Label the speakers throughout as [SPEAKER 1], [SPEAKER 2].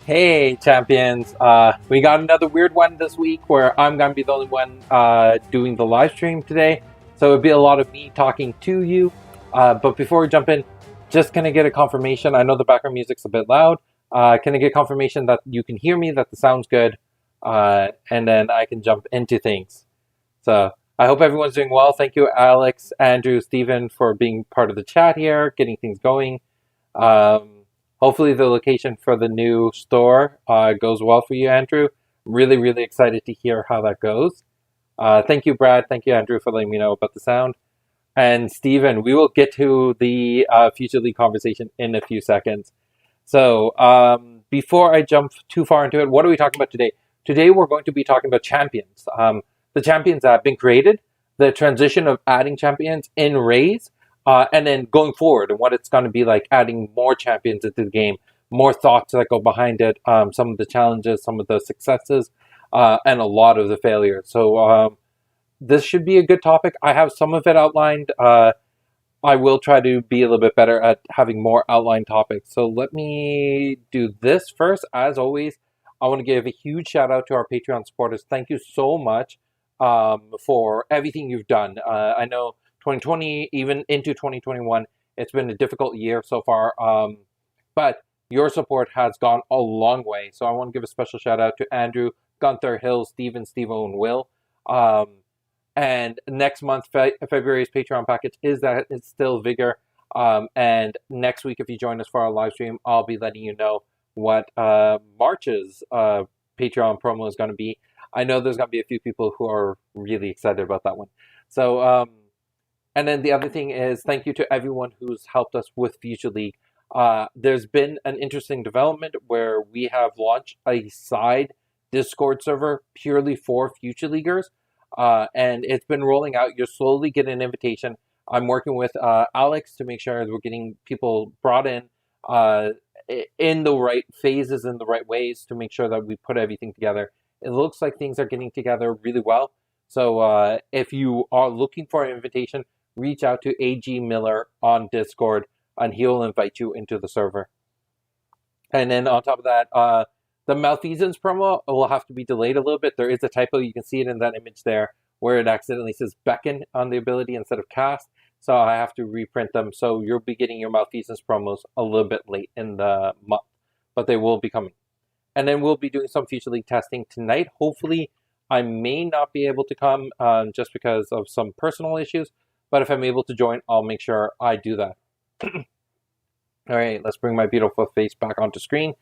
[SPEAKER 1] Hey, champions. We got another weird one this week where I'm going to be the only one doing the live stream today. So it'll be a lot of me talking to you. But before we jump in, just can I get a confirmation? I know the background music's a bit loud. Can I get confirmation that you can hear me, that the sound's good? And then I can jump into things. So I hope everyone's doing well. Thank you, Alex, Andrew, Stephen, for being part of the chat here, getting things going. Um, Hopefully, the location for the new store goes well for you, Andrew. Really, really excited to hear how that goes. Thank you, Brad. Thank you, Andrew, for letting me know about the sound. And Stephen, we will get to the Future League conversation in a few seconds. So, before I jump too far into it, what are we talking about today? Today, we're going to be talking about champions. The champions that have been created, the transition of adding champions in Rays, and then going forward and what it's going to be like adding more champions into the game, more thoughts that go behind it, some of the challenges, some of the successes, and a lot of the failures. So, this should be a good topic. I have some of it outlined. I will try to be a little bit better at having more outlined topics. So let me do this first. As always, I want to give a huge shout out to our Patreon supporters. Thank you so much for everything you've done. I know 2020, even into 2021, it's been a difficult year so far, but your support has gone a long way. So I want to give a special shout out to Andrew, Gunther, Hill, Steven, and Will. And next month, February's Patreon package is that it's still Vigor. And next week, if you join us for our live stream, I'll be letting you know what March's Patreon promo is going to be. I know there's going to be a few people who are really excited about that one. So, and then the other thing is thank you to everyone who's helped us with Future League. There's been an interesting development where we have launched a side Discord server purely for Future Leaguers. And it's been rolling out. You'll slowly get an invitation. I'm working with Alex to make sure we're getting people brought in the right phases, in the right ways to make sure that we put everything together. It looks like things are getting together really well. So if you are looking for an invitation, reach out to AG Miller on Discord and he'll invite you into the server. And then on top of that, the malfeasance promo will have to be delayed a little bit. There is a typo. You can see it in that image there where it accidentally says beckon on the ability instead of cast. So I have to reprint them. So you'll be getting your malfeasance promos a little bit late in the month, but they will be coming. And then we'll be doing some Future League testing tonight. Hopefully, I may not be able to come just because of some personal issues. But if I'm able to join, I'll make sure I do that. All right, let's bring my beautiful face back onto screen.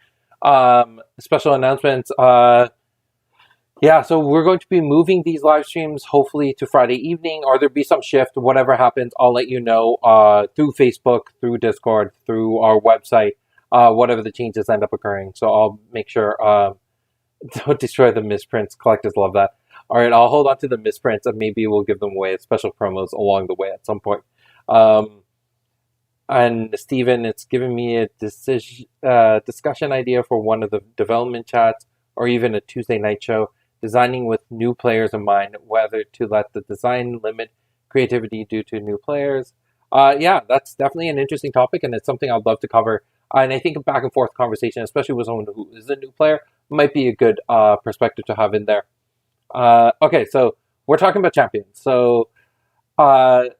[SPEAKER 1] Special announcements. So we're going to be moving these live streams hopefully to Friday evening, or there'll be some shift. Whatever happens, I'll let you know through Facebook, through Discord, through our website, whatever the changes end up occurring. So I'll make sure don't destroy the misprints. Collectors love that. All right, I'll hold on to the misprints and maybe we'll give them away as special promos along the way at some point. And Steven, it's given me a discussion idea for one of the development chats or even a Tuesday night show, designing with new players in mind, whether to let the design limit creativity due to new players. That's definitely an interesting topic, and it's something I'd love to cover. And I think a back and forth conversation, especially with someone who is a new player, might be a good perspective to have in there. Okay, so we're talking about champions. So I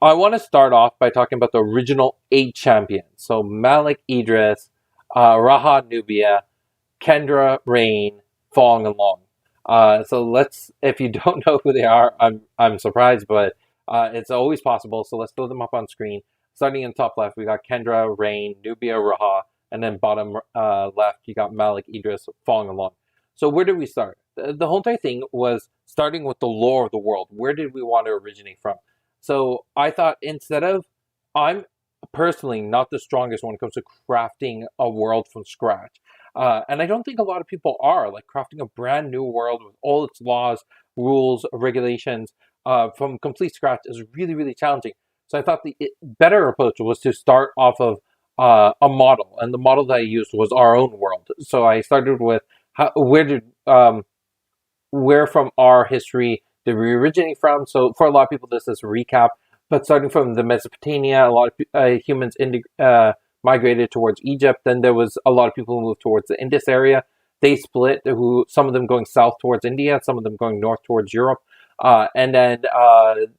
[SPEAKER 1] want to start off by talking about the original 8 champions. So Malik Idris, Raha Nubia, Kendra Rain, Fong, and Long. So let's, if you don't know who they are, I'm surprised, but it's always possible. So let's throw them up on screen. Starting in the top left, we got Kendra, Rain, Nubia, Raha, and then bottom left, you got Malik Idris, Fong, and Long. So where did we start? The whole entire thing was starting with the lore of the world. Where did we want to originate from? So I thought I'm personally not the strongest when it comes to crafting a world from scratch. And I don't think a lot of people are, like crafting a brand new world with all its laws, rules, regulations from complete scratch is really, really challenging. So I thought the better approach was to start off of a model. And the model that I used was our own world. So I started with where from our history did we originate from? So for a lot of people, this is a recap, but starting from the Mesopotamia, a lot of humans migrated towards Egypt. Then there was a lot of people who moved towards the Indus area. They split, who some of them going south towards India, some of them going north towards Europe. And then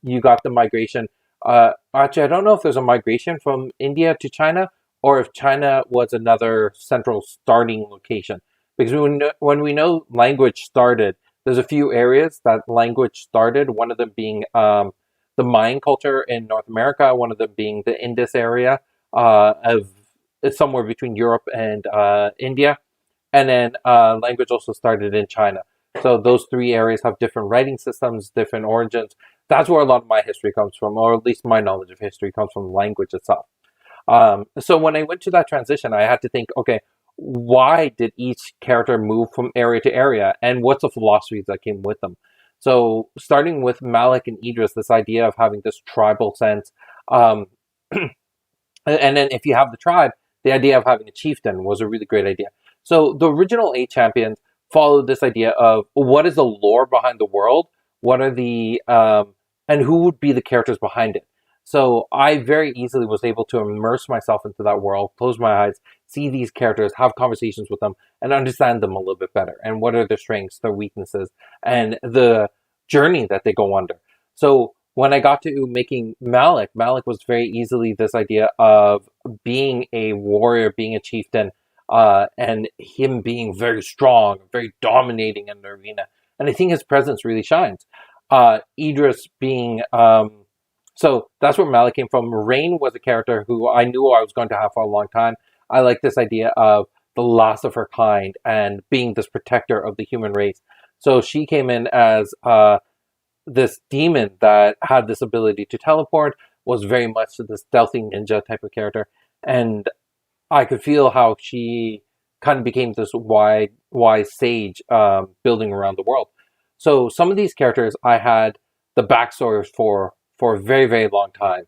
[SPEAKER 1] you got the migration. Actually, I don't know if there's a migration from India to China or if China was another central starting location. Because when we know language started, there's a few areas that language started, one of them being the Mayan culture in North America, one of them being the Indus area of it's somewhere between Europe and India. And then language also started in China. So those three areas have different writing systems, different origins. That's where a lot of my history comes from, or at least my knowledge of history comes from language itself. So when I went to that transition, I had to think, okay, why did each character move from area to area, and what's the philosophies that came with them? So starting with Malik and Idris, this idea of having this tribal sense, um, and then if you have the tribe, the idea of having a chieftain was a really great idea. So the original eight champions followed this idea of what is the lore behind the world, what are the and who would be the characters behind it. So I very easily was able to immerse myself into that world, close my eyes, see these characters, have conversations with them, and understand them a little bit better. And what are their strengths, their weaknesses, and the journey that they go under. So when I got to making Malik, Malik was very easily this idea of being a warrior, being a chieftain, and him being very strong, very dominating in the arena. And I think his presence really shines. Idris being so that's where Malik came from. Rain was a character who I knew I was going to have for a long time. I like this idea of the last of her kind and being this protector of the human race. So she came in as this demon that had this ability to teleport, was very much this stealthy ninja type of character. And I could feel how she kind of became this wise sage building around the world. So some of these characters I had the backstories for a very, very long time.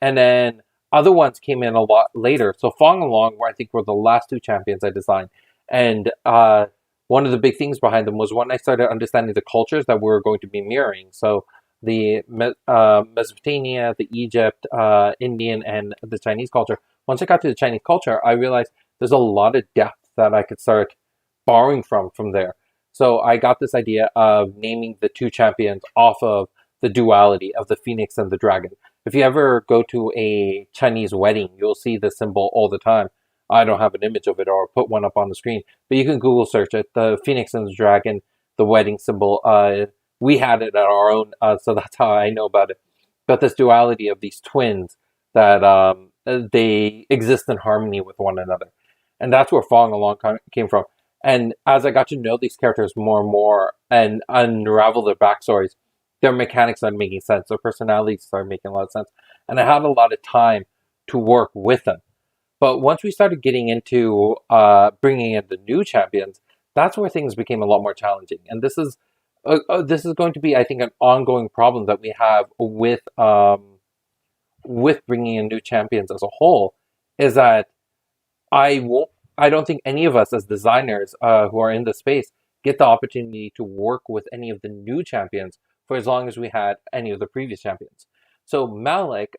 [SPEAKER 1] And then other ones came in a lot later. So Fong and Long, where I think were the last two champions I designed. And one of the big things behind them was when I started understanding the cultures that we were going to be mirroring. So the Mesopotamia, the Egypt, Indian, and the Chinese culture. Once I got to the Chinese culture, I realized there's a lot of depth that I could start borrowing from there. So I got this idea of naming the two champions off of the duality of the phoenix and the dragon. If you ever go to a Chinese wedding, you'll see this symbol all the time. I don't have an image of it or put one up on the screen, but you can Google search it. The phoenix and the dragon, the wedding symbol. We had it at our own, so that's how I know about it. But this duality of these twins that they exist in harmony with one another, and that's where Falling Along came from. And as I got to know these characters more and more and unravel their backstories, their mechanics started making sense. Their personalities started making a lot of sense, and I had a lot of time to work with them. But once we started getting into bringing in the new champions, that's where things became a lot more challenging. And this is going to be, I think, an ongoing problem that we have with bringing in new champions as a whole. Is that I won't. I don't think any of us as designers who are in the space get the opportunity to work with any of the new champions for as long as we had any of the previous champions. So Malik,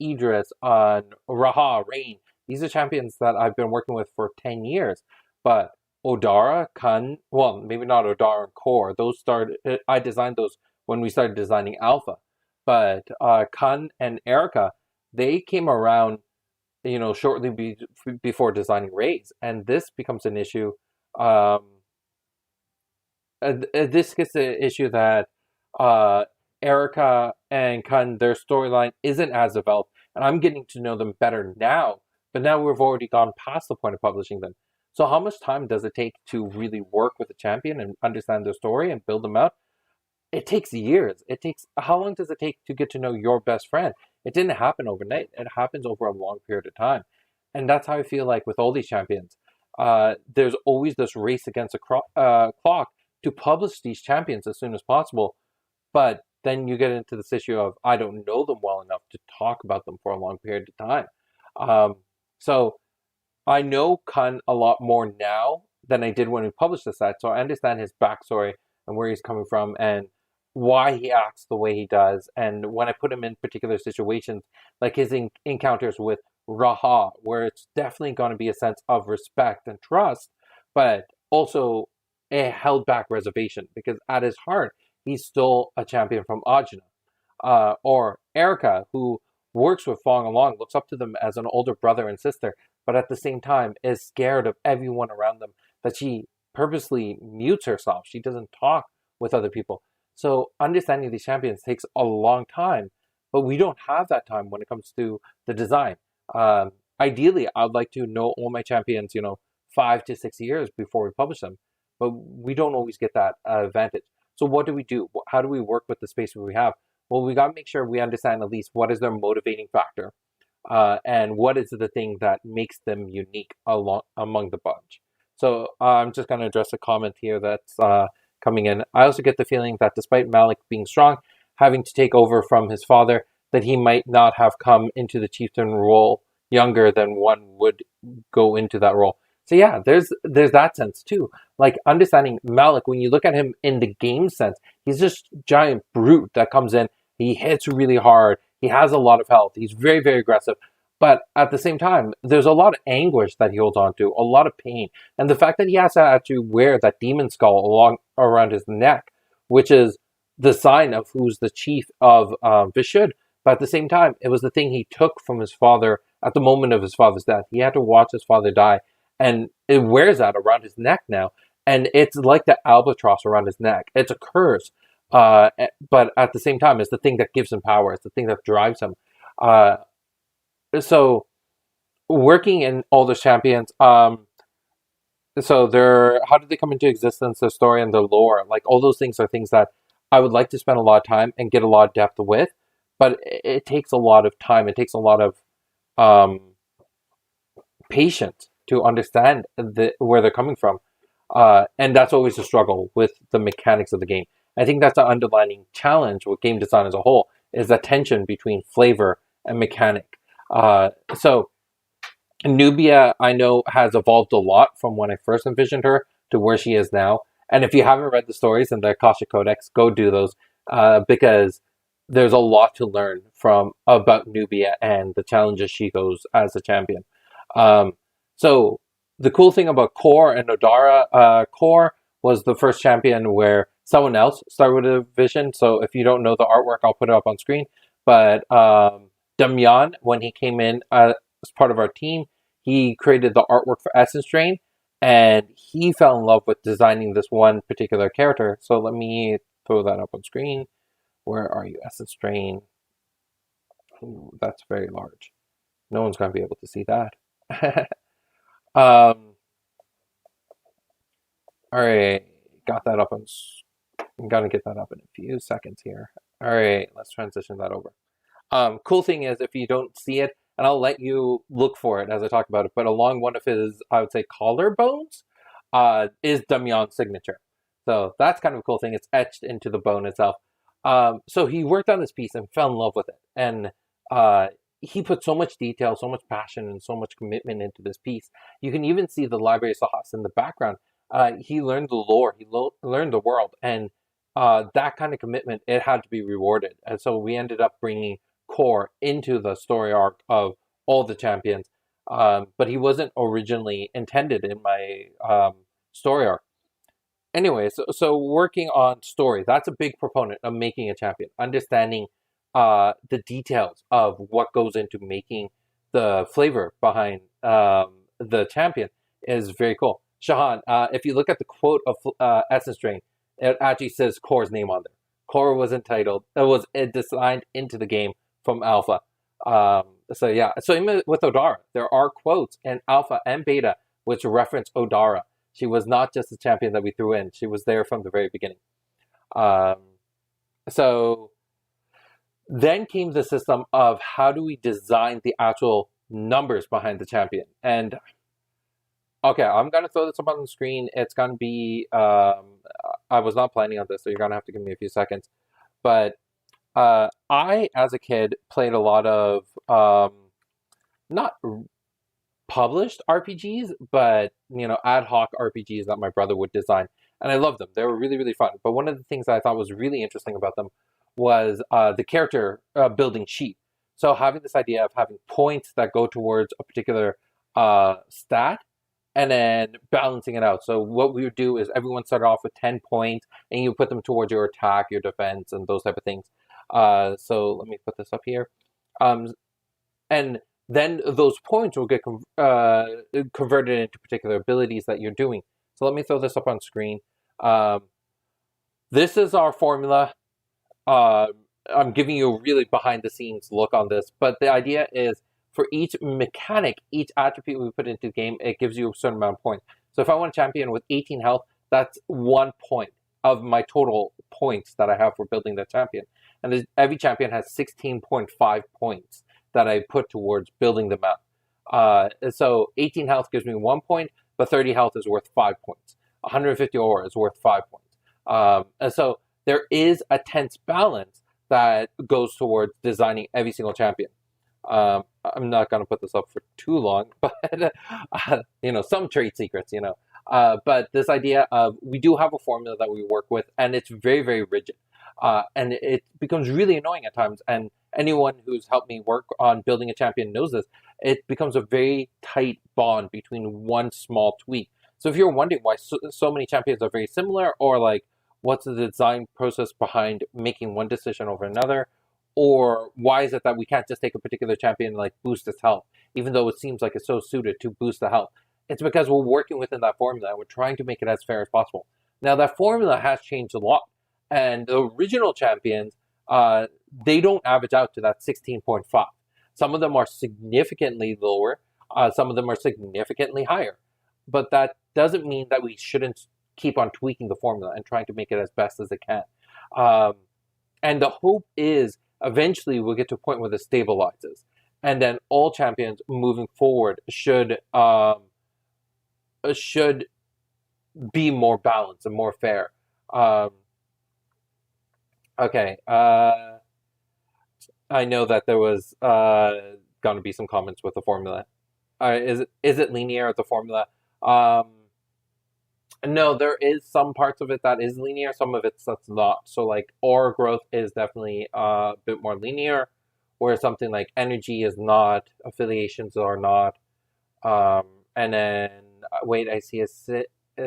[SPEAKER 1] Idris, Raha, Rain, these are champions that I've been working with for 10 years. But Odara, Kun, well, maybe not Odara and Core. Those started, I designed those when we started designing Alpha. But Kun and Erica, they came around, shortly before designing Rays. And this becomes an issue. This gets the issue that Erica and Kun, their storyline isn't as developed, and I'm getting to know them better now. But now we've already gone past the point of publishing them. So how much time does it take to really work with a champion and understand their story and build them out? It takes years. How long does it take to get to know your best friend? It didn't happen overnight. It happens over a long period of time. And that's how I feel like with all these champions. There's always this race against a clock to publish these champions as soon as possible. But then you get into this issue of I don't know them well enough to talk about them for a long period of time. So I know Kun a lot more now than I did when we published the set. So I understand his backstory and where he's coming from and why he acts the way he does. And when I put him in particular situations, like his encounters with Raha, where it's definitely going to be a sense of respect and trust, but also a held back reservation because at his heart, he's still a champion from Ajna. Or Erica, who works with Fong along, looks up to them as an older brother and sister, but at the same time is scared of everyone around them, that she purposely mutes herself. She doesn't talk with other people. So understanding these champions takes a long time, but we don't have that time when it comes to the design. Um, Ideally, I'd like to know all my champions, 5 to 6 years before we publish them, but we don't always get that advantage. So what do we do? How do we work with the space we have? Well, we got to make sure we understand at least what is their motivating factor, and what is the thing that makes them unique among the bunch. So I'm just going to address a comment here that's coming in. I also get the feeling that despite Malik being strong, having to take over from his father, that he might not have come into the chieftain role younger than one would go into that role. So yeah, there's that sense too. Like understanding Malik, when you look at him in the game sense, he's just giant brute that comes in. He hits really hard. He has a lot of health. He's very, very aggressive. But at the same time, there's a lot of anguish that he holds on to, a lot of pain. And the fact that he has to actually wear that demon skull along around his neck, which is the sign of who's the chief of Vishud. But at the same time, it was the thing he took from his father at the moment of his father's death. He had to watch his father die. And it wears that around his neck now. And it's like the albatross around his neck. It's a curse. But at the same time, it's the thing that gives him power. It's the thing that drives him. Uh, so working in all the champions, so they're how did they come into existence? Their story and their lore, like all those things are things that I would like to spend a lot of time and get a lot of depth with, but it takes a lot of time. It takes a lot of um, patience to understand where they're coming from, and that's always a struggle with the mechanics of the game. I think that's the underlying challenge with game design as a whole is the tension between flavor and mechanic. So Nubia, I know, has evolved a lot from when I first envisioned her to where she is now. And if you haven't read the stories in the Akasha Codex, go do those because there's a lot to learn from about Nubia and the challenges she goes as a champion. Um, so the cool thing about Core and Odara, Core was the first champion where someone else started with a vision. So if you don't know the artwork, I'll put it up on screen. But Damyan, when he came in as part of our team, he created the artwork for Essence Drain, and he fell in love with designing this one particular character. So let me throw that up on screen. Where are you, Essence Drain? Ooh, that's very large. No one's going to be able to see that. All right, got that up on. I'm gonna get that up in a few seconds here. All right, let's transition that over. Cool thing is, if you don't see it, and I'll let you look for it as I talk about it, but along one of his, I would say, collarbones, is Damyan's signature. So that's kind of a cool thing. It's etched into the bone itself. So he worked on this piece and fell in love with it. And he put so much detail, so much passion, and so much commitment into this piece. You can even see the library sauce in the background. He learned the lore, learned the world, and that kind of commitment, it had to be rewarded. And so we ended up bringing Core into the story arc of all the champions. But he wasn't originally intended in my story arc. Anyway, so working on story, that's a big proponent of making a champion. Understanding the details of what goes into making the flavor behind the champion is very cool. Shahan, if you look at the quote of Essence Drain, it actually says Core's name on there. Core was entitled, it was designed into the game from Alpha. So yeah, so even with Odara, there are quotes in Alpha and Beta which reference Odara. She was not just a champion that we threw in; she was there from the very beginning. Um, so then came the system of how do we design the actual numbers behind the champion. And okay, I'm gonna throw this up on the screen. It's gonna be I was not planning on this, so you're gonna have to give me a few seconds. But I, as a kid, played a lot of not published RPGs, but ad hoc RPGs that my brother would design, and I loved them. They were really, really fun. But one of the things I thought was really interesting about them was the character building sheet. So having this idea of having points that go towards a particular stat and then balancing it out. So what we would do is everyone started off with 10 points and you put them towards your attack, your defense, and those type of things. So let me put this up here. And then those points will get converted into particular abilities that you're doing. So let me throw this up on screen. This is our formula. I'm giving you a really behind the scenes look on this, but the idea is for each mechanic, each attribute we put into the game, it gives you a certain amount of points. So if I want a champion with 18 health, that's 1 point of my total points that I have for building that champion. And every champion has 16.5 points that I put towards building them out. So 18 health gives me 1 point, but 30 health is worth 5 points. 150 aura is worth 5 points. And so there is a tense balance that goes towards designing every single champion. I'm not going to put this up for too long, but some trade secrets, but this idea of we do have a formula that we work with, and it's very, very rigid, and it becomes really annoying at times. And anyone who's helped me work on building a champion knows this. It becomes a very tight bond between one small tweak. So if you're wondering why so many champions are very similar, or like what's the design process behind making one decision over another, or why is it that we can't just take a particular champion and like boost its health, even though it seems like it's so suited to boost the health? It's because we're working within that formula and we're trying to make it as fair as possible. Now that formula has changed a lot, and the original champions, they don't average out to that 16.5. Some of them are significantly lower, some of them are significantly higher, but that doesn't mean that we shouldn't keep on tweaking the formula and trying to make it as best as it can. And the hope is eventually we'll get to a point where this stabilizes, and then all champions moving forward should be more balanced and more fair. Okay. I know that there was going to be some comments with the formula. Is it linear, the formula? No, there is some parts of it that is linear, some of it's that's not. So like aura growth is definitely a bit more linear, where something like energy is not, affiliations are not. And then, wait, I see a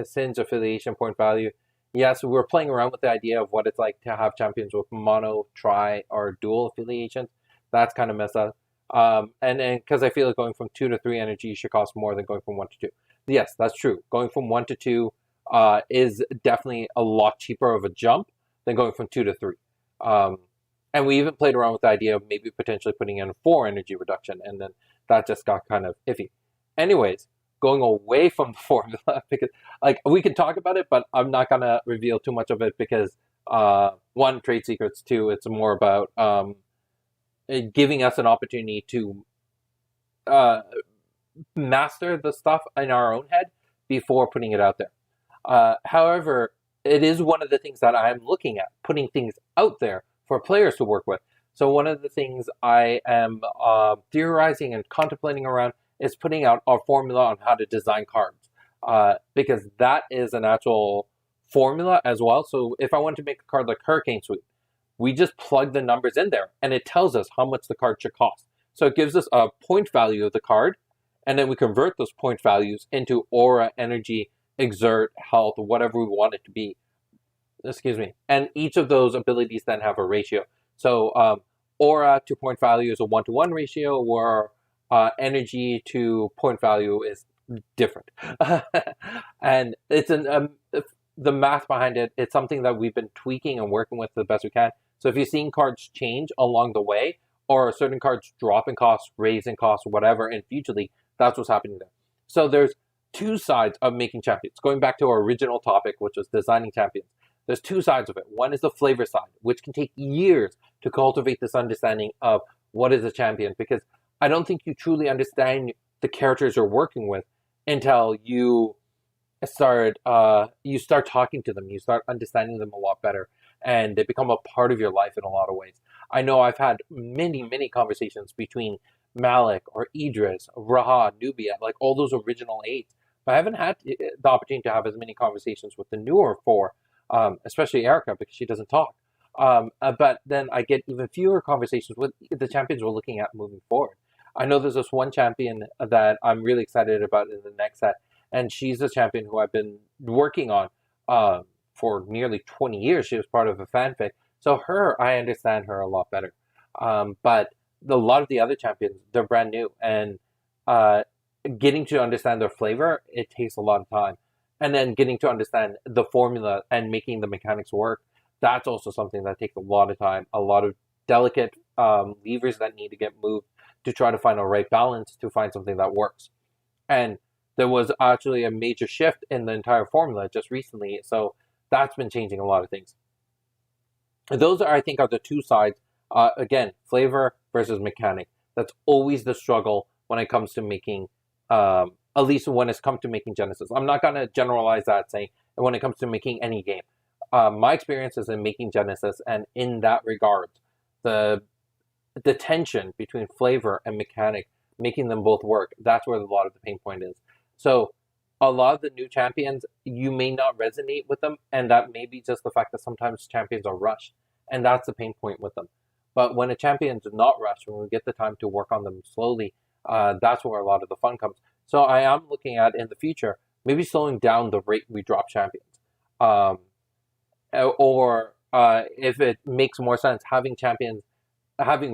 [SPEAKER 1] Singe affiliation point value. Yes, we were playing around with the idea of what it's like to have champions with mono, tri, or dual affiliations. That's kind of messed up. And then, because I feel like going from 2 to 3 energy should cost more than going from 1 to 2. Yes, that's true. Going from 1 to 2 is definitely a lot cheaper of a jump than going from 2 to 3. And we even played around with the idea of maybe potentially putting in a 4 energy reduction, and then that just got kind of iffy. Anyways, going away from the formula, because like we can talk about it, but I'm not going to reveal too much of it because 1, trade secrets, 2, it's more about giving us an opportunity to master the stuff in our own head before putting it out there. However, it is one of the things that I'm looking at, putting things out there for players to work with. So one of the things I am theorizing and contemplating around is putting out a formula on how to design cards, because that is an actual formula as well. So if I want to make a card like Hurricane Sweep, we just plug the numbers in there and it tells us how much the card should cost. So it gives us a point value of the card, and then we convert those point values into aura, energy, exert, health, whatever we want it to be. Excuse me. And each of those abilities then have a ratio. So aura to point value is a 1-to-1 ratio, where energy to point value is different. And it's the math behind it, it's something that we've been tweaking and working with the best we can. So if you're seeing cards change along the way, or certain cards drop in cost, raise in cost, whatever in Future League, that's what's happening there. So there's 2 sides of making champions. Going back to our original topic, which was designing champions, there's 2 sides of it. One is the flavor side, which can take years to cultivate this understanding of what is a champion, because I don't think you truly understand the characters you're working with until you start talking to them, you start understanding them a lot better, and they become a part of your life in a lot of ways. I know I've had many conversations between Malik or Idris, Raha, Nubia, like all those original 8s, but I haven't had the opportunity to have as many conversations with the newer 4, especially Erica, because she doesn't talk. But then I get even fewer conversations with the champions we're looking at moving forward. I know there's this one champion that I'm really excited about in the next set, and she's a champion who I've been working on for nearly 20 years. She was part of a fanfic. So her, I understand her a lot better. But a lot of the other champions, they're brand new. And uh, getting to understand their flavor, it takes a lot of time. And then getting to understand the formula and making the mechanics work, that's also something that takes a lot of time, a lot of delicate levers that need to get moved to try to find a right balance to find something that works. And there was actually a major shift in the entire formula just recently, so that's been changing a lot of things. Those are, I think, are the two sides. Again, flavor versus mechanic. That's always the struggle when it comes to making, at least when it's come to making Genesis. I'm not gonna generalize that, saying when it comes to making any game. My experience is in making Genesis, and in that regard, the the tension between flavor and mechanic, making them both work, that's where a lot of the pain point is. So a lot of the new champions, you may not resonate with them, and that may be just the fact that sometimes champions are rushed, and that's the pain point with them. But when a champion is not rushed, when we get the time to work on them slowly, that's where a lot of the fun comes. So I am looking at in the future maybe slowing down the rate we drop champions, um, or if it makes more sense, having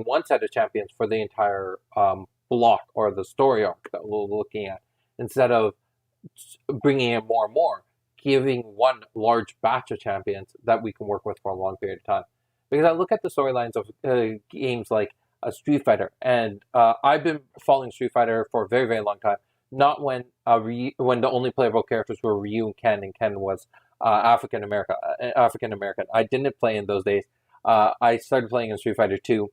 [SPEAKER 1] one set of champions for the entire block or the story arc that we're looking at, instead of bringing in more and more, giving one large batch of champions that we can work with for a long period of time. Because I look at the storylines of games like Street Fighter, and I've been following Street Fighter for a very, very long time. Not when when the only playable characters were Ryu and Ken was African American. I didn't play in those days. I started playing in Street Fighter 2.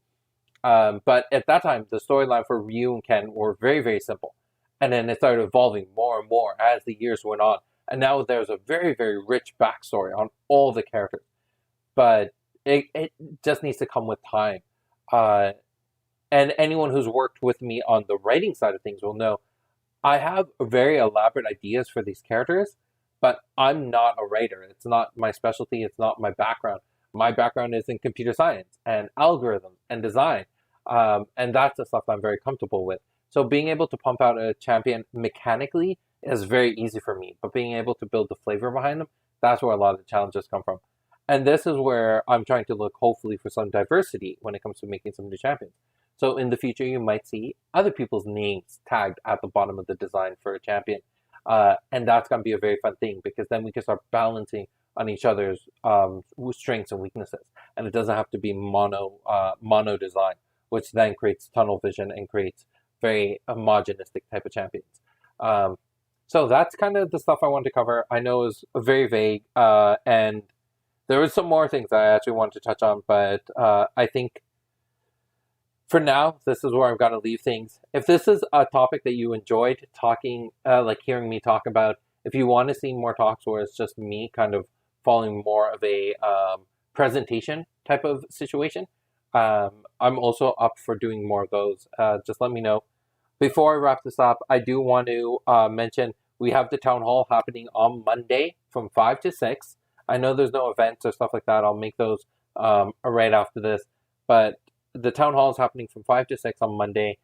[SPEAKER 1] But at that time, the storyline for Ryu and Ken were very, very simple. And then it started evolving more and more as the years went on. And now there's a very, very rich backstory on all the characters. But it just needs to come with time. Uh, and anyone who's worked with me on the writing side of things will know I have very elaborate ideas for these characters, but I'm not a writer. It's not my specialty. It's not my background. My background is in computer science and algorithms and design. And that's the stuff I'm very comfortable with. So being able to pump out a champion mechanically is very easy for me, but being able to build the flavor behind them, that's where a lot of the challenges come from. And this is where I'm trying to look hopefully for some diversity when it comes to making some new champions. So in the future, you might see other people's names tagged at the bottom of the design for a champion. And that's going to be a very fun thing because then we can start balancing on each other's strengths and weaknesses. And it doesn't have to be mono design, which then creates tunnel vision and creates very homogenistic type of champions. So that's kind of the stuff I wanted to cover. I know it's very vague, and there was some more things I actually wanted to touch on, but I think for now, this is where I'm going to leave things. If this is a topic that you enjoyed talking, like hearing me talk about, if you want to see more talks where it's just me kind of following more of a presentation type of situation, I'm also up for doing more of those. Just let me know. Before I wrap this up, I do want to mention we have the town hall happening on Monday from 5 to 6. I know there's no events or stuff like that. I'll make those right after this. But the town hall is happening from 5 to 6 on Monday.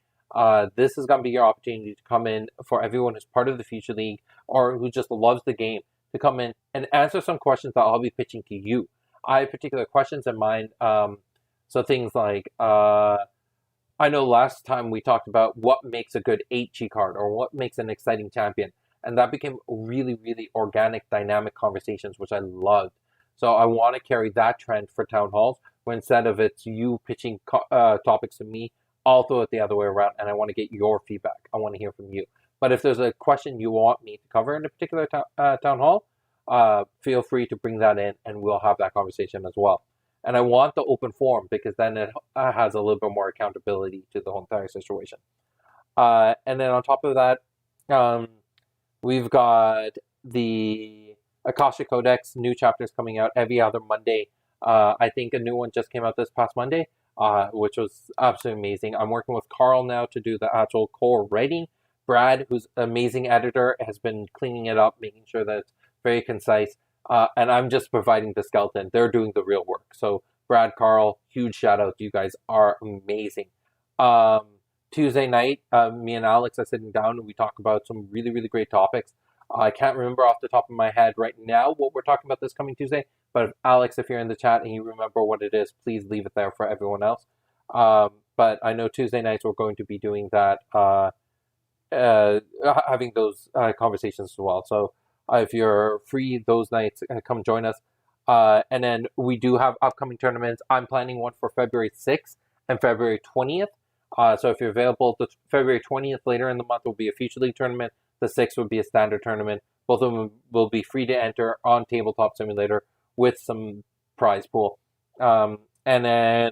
[SPEAKER 1] This is going to be your opportunity to come in for everyone who's part of the Future League or who just loves the game to come in and answer some questions that I'll be pitching to you. I have particular questions in mind. So things like, I know last time we talked about what makes a good HG card or what makes an exciting champion. And that became really, really organic, dynamic conversations, which I loved. So I want to carry that trend for town halls, where instead of it's you pitching topics to me, I'll throw it the other way around, and I want to get your feedback. I want to hear from you. But if there's a question you want me to cover in a particular town hall, feel free to bring that in, and we'll have that conversation as well. And I want the open forum because then it has a little bit more accountability to the whole entire situation. And then on top of that, we've got the Akasha Codex new chapters coming out every other Monday. I think a new one just came out this past Monday, which was absolutely amazing. I'm working with Carl now to do the actual core writing. Brad, who's an amazing editor, has been cleaning it up, making sure that it's very concise. And I'm just providing the skeleton. They're doing the real work. So Brad, Carl, huge shout out. You guys are amazing. Um, Tuesday night, me and Alex are sitting down and we talk about some really, really great topics. I can't remember off the top of my head right now what we're talking about this coming Tuesday, but Alex, if you're in the chat and you remember what it is, please leave it there for everyone else. But I know Tuesday nights we're going to be doing that, having those conversations as well. So if you're free those nights, come join us. And then we do have upcoming tournaments. I'm planning one for February 6th and February 20th. So if you're available, the February 20th later in the month will be a Future League tournament. The 6th would be a standard tournament. Both of them will be free to enter on Tabletop Simulator with some prize pool. And then,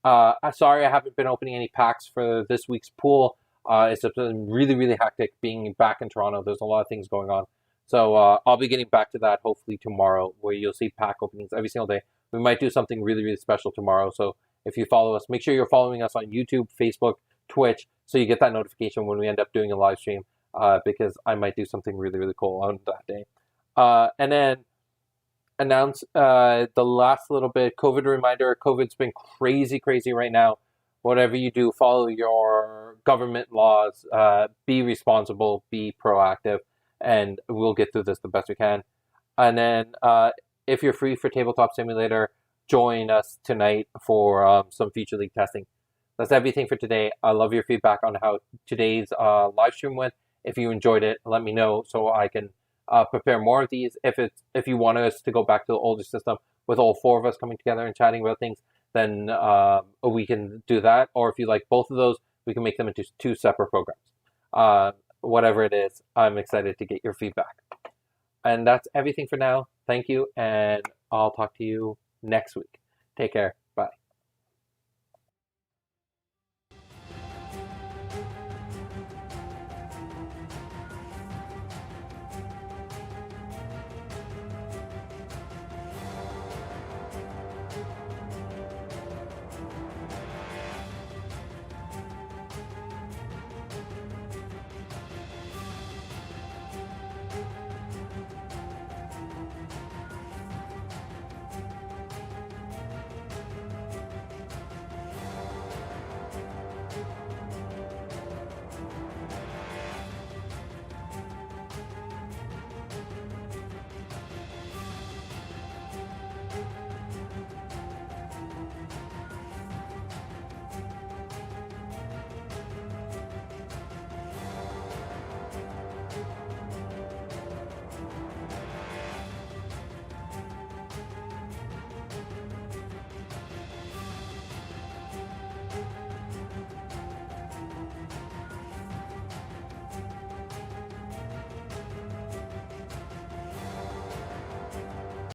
[SPEAKER 1] sorry I haven't been opening any packs for this week's pool. It's been really, really hectic being back in Toronto. There's a lot of things going on. So I'll be getting back to that hopefully tomorrow, where you'll see pack openings every single day. We might do something really, really special tomorrow. So if you follow us, make sure you're following us on YouTube, Facebook, Twitch, so you get that notification when we end up doing a live stream, because I might do something really, really cool on that day. And then announce the last little bit, COVID reminder. COVID's been crazy, crazy right now. Whatever you do, follow your government laws, be responsible, be proactive, and we'll get through this the best we can. And then if you're free for Tabletop Simulator, join us tonight for some Future League testing. That's everything for today. I love your feedback on how today's live stream went. If you enjoyed it, let me know so I can prepare more of these. If you want us to go back to the older system with all four of us coming together and chatting about things, then we can do that. Or if you like both of those, we can make them into two separate programs. Whatever it is, I'm excited to get your feedback. And that's everything for now. Thank you, and I'll talk to you next week. Take care.